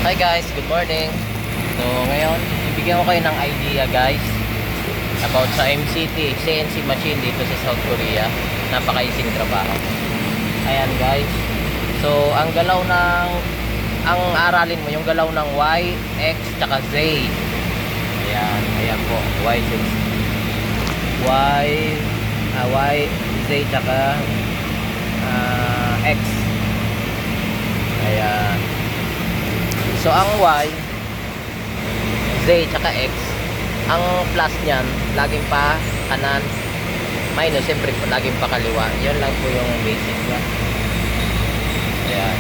Hi guys, good morning. So ngayon, ibigyan ko kayo ng idea guys about sa MCT, CNC machine dito sa South Korea. Napaka-easy trabaho. Ayan guys. So ang galaw ng aralin mo yung galaw ng Y, X, tsaka Z. Ayan po, Y, Z. Y, Z, tsaka X. Ayan. So ang Y, Z, tsaka X, ang plus niyan laging pa kanan, minus siyempre laging pa kaliwa. Yan lang po yung basic niya. Ayan.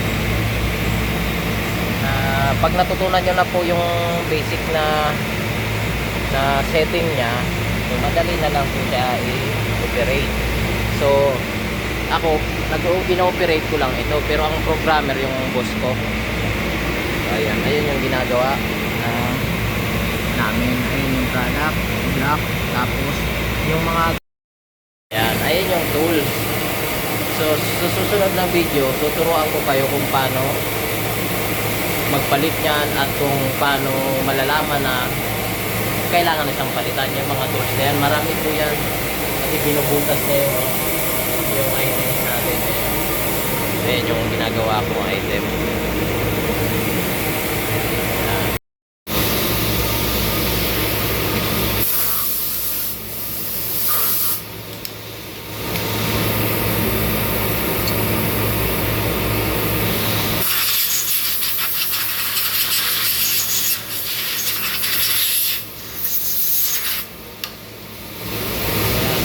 Pag natutunan nyo na po yung basic na setting niya, so madali na lang po siya i-operate. So ako ino-operate ko lang ito, pero ang programmer yung boss ko. Ayun yung ginagawa namin. Ayun yung product, block, tapos yung mga ayun yung tools. So sa susunod na video tuturuan ko kayo kung paano magpalit niyan at kung paano malalaman na kailangan na siyang palitan yung mga tools na yan. Marami po yan kasi binubutas na yung items natin. Ayun yung ginagawa kong item.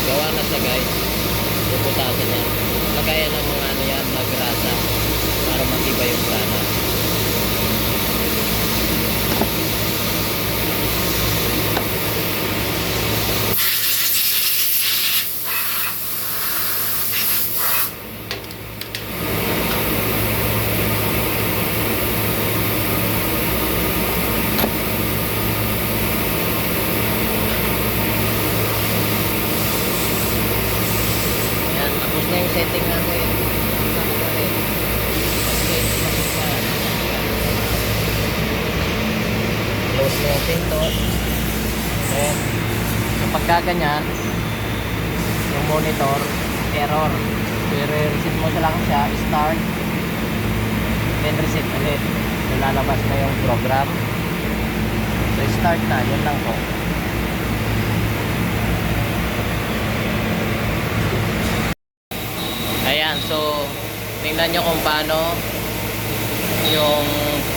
Gawa na siya guys, puputasan yan, lagayan ng mga ano yan, magrasa para matibay yung sana. Tapos na yung setting natin. Close natin to. Then kapag gaganyan yung monitor error, i-reset mo lang siya, start, then reset ulit. So lalabas na yung program. So start na, yun lang po. Ayan, so tingnan nyo kung paano yung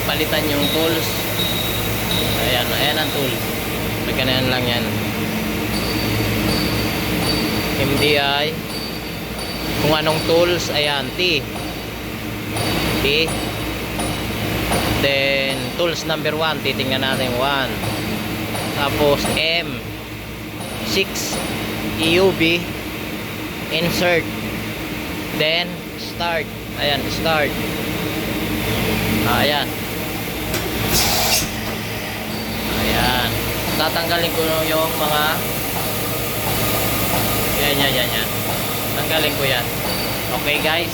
palitan yung tools. Ayan ang tools. Pagkanayan lang yan. MDI. Kung anong tools, ayan, T. Then tools number 1, titingnan natin 1. Tapos M. 6. EUV. Insert. Then start. Ayan, start. Ayan. Tatanggalin ko yung mga yan. Tanggalin ko yan. Okay guys,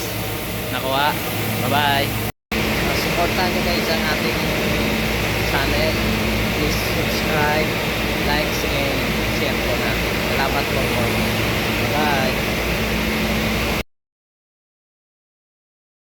nakuha. Bye bye. Supportan nyo guys ang ating channel. Please subscribe, like, and share po natin. Salamat po. Bye bye.